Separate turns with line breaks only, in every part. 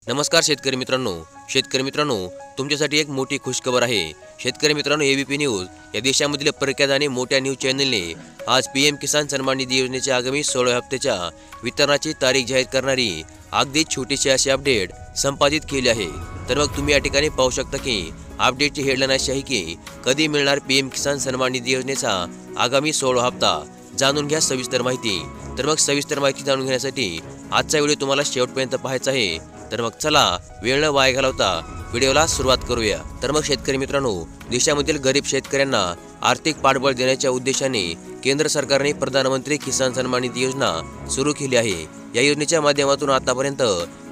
नमस्कार शेतकरी मित्रांनो तुमच्यासाठी एक मोठी खुशखबर आहे। शेतकरी मित्रांनो, एबीपी न्यूज या देशामधील प्रख्यात आणि मोठ्या न्यूज चॅनलने आज पीएम किसान सन्मान निधी योजनेच्या आगामी 16 हप्त्याच्या वितरणाची तारीख जाहीर करणारी अगदी छोटीशी अशी अपडेट संपादित केली आहे। तर मग तुम्ही या ठिकाणी पाहू शकता की अपडेटची हेडलाईन अशी आहे की कधी मिळणार पीएम किसान सन्मान निधी योजनेचा आगामी 16 हप्ता, जाणून घ्या सविस्तर माहिती। तर मग सविस्तर माहिती जाणून घेण्यासाठी आजचा व्हिडिओ तुम्हाला शेवटपर्यंत पाहायचा आहे। तर मग चला वेळ न वाया घालवता व्हिडिओला सुरुवात करूया। तर मग शेतकरी मित्रांनो, देशामधील गरीब शेतकऱ्यांना आर्थिक पाठबळ देण्याच्या उद्देशाने केंद्र सरकारने प्रधानमंत्री किसान सन्मान निधी योजना सुरू केली आहे। या योजनेच्या माध्यमातून आतापर्यंत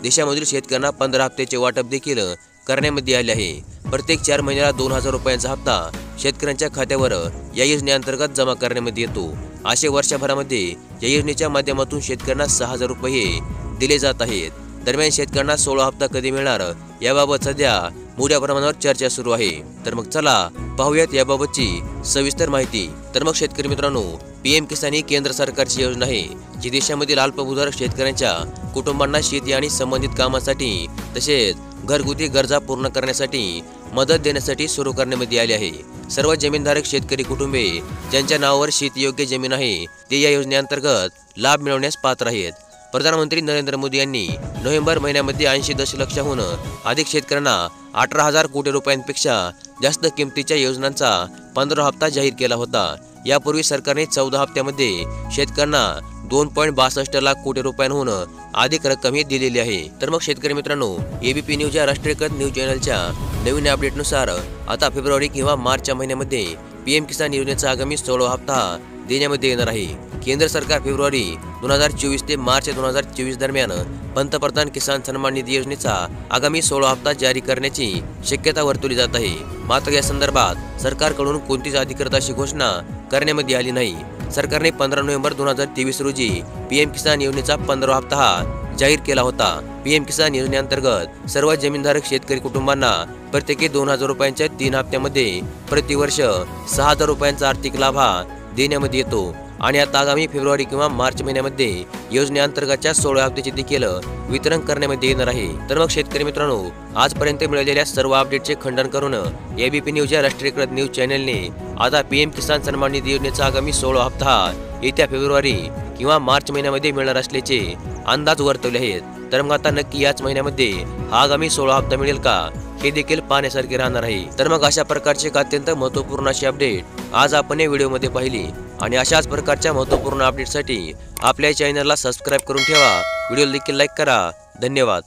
देशामधील शेतकऱ्यांना 15 हप्त्याचे वाटप देखील करण्यामध्ये आले आहे। प्रत्येक 4 महिन्याला 2000 रुपयांचा हप्ता शेतकऱ्यांच्या खात्यावर या योजनेअंतर्गत जमा करण्यामध्ये येतो। असे वर्षभरामध्ये या योजनेच्या माध्यमातून शेतकऱ्यांना 6000 रुपये दिले जात आहेत। दरम्यान शेतकऱ्यांना 16 हप्ता कधी मिळणार याबाबत सध्या मोठ्या प्रमाणावर चर्चा सुरू आहे। तर मग चला पाहूयात याबाबतची सविस्तर माहिती। तर मग शेतकरी मित्रांनो, पीएम किसान ही केंद्र सरकारची योजना आहे जी देशामधील अल्पभूधारक शेतकऱ्यांच्या कुटुंबांना शेती आणि संबंधित कामासाठी तसेच घरगुती गरजा पूर्ण करण्यासाठी मदत देण्यासाठी सुरू करण्यामध्ये आली आहे। सर्व जमीनधारक शेतकरी कुटुंबे ज्यांच्या नावावर शेतीयोग्य जमीन आहे ते या योजनेअंतर्गत लाभ मिळवण्यास पात्र आहेत। प्रधानमंत्री नरेंद्र मोदी यांनी नोव्हेंबर महिन्यामध्ये 80 दशलक्षाहून अधिक शेतकऱ्यांना 18,000 कोटी रुपयांपेक्षा जास्त किमतीच्या योजनांचा 15 हप्ता जाहीर केला होता। यापूर्वी सरकारने 14 हप्त्यामध्ये शेतकऱ्यांना 2.62 लाख कोटी रुपयांहून अधिक रक्कम ही दिलेली आहे। तर मग शेतकरी मित्रांनो, एबीपी न्यूज या राष्ट्रीयकृत न्यूज चॅनलच्या नवीन अपडेटनुसार आता फेब्रुवारी किंवा मार्चच्या महिन्यामध्ये पीएम किसान योजनेचा आगामी 16 हप्ता देण्यामध्ये येणार आहे। केंद्र सरकार फेब्रुवारी 2024 ते मार्च 2024 दरम्यान पंतप्रधान किसान सन्मान निधी योजनेचा आगामी 16 हप्ता जारी करण्याची शक्यता वर्तवली जात आहे। मात्र या संदर्भात सरकारकडून कोणतीच अधिकृत अशी घोषणा करण्यामध्ये आली नाही। सरकारने 15 नोव्हेंबर 2023 रोजी पीएम किसान योजनेचा 15 हप्ता हा जाहीर केला होता। पीएम किसान योजनेअंतर्गत सर्व जमीनधारक शेतकरी कुटुंबांना प्रत्येकी 2000 रुपयांच्या 3 हप्त्यामध्ये प्रतिवर्ष 6000 रुपयांचा आर्थिक लाभ हा देण्यामध्ये येतो आणि आता आगामी फेब्रुवारी किंवा मार्च महिन्यामध्ये योजनेअंतर्गतच्या 16 हप्त्याचे देखील वितरण करण्यामध्ये येणार आहे। तर मग शेतकरी मित्रांनो, आजपर्यंत मिळालेल्या सर्व अपडेटचे खंडन करून एबीपी न्यूज या राष्ट्रीयकृत न्यूज चॅनलने आता पीएम किसान सन्मान निधी योजनेचा आगामी 16 हप्ता हा येत्या फेब्रुवारी किंवा मार्च महिन्यामध्ये मिळणार असल्याचे अंदाज वर्तवले आहेत। तर मग आता नक्की याच महिन्यामध्ये हा आगामी 16 हप्ता मिळेल का हे देखील पाहण्यासारखे राहणार आहे। तर मग अशा प्रकारचे अत्यंत महत्त्वपूर्ण अशी अपडेट आज आपण या व्हिडिओमध्ये पाहिली आणि अशाच प्रकारच्या महत्त्वपूर्ण अपडेटसाठी आपल्या चॅनलला सबस्क्राईब करून ठेवा। व्हिडिओला देखील लाईक करा। धन्यवाद।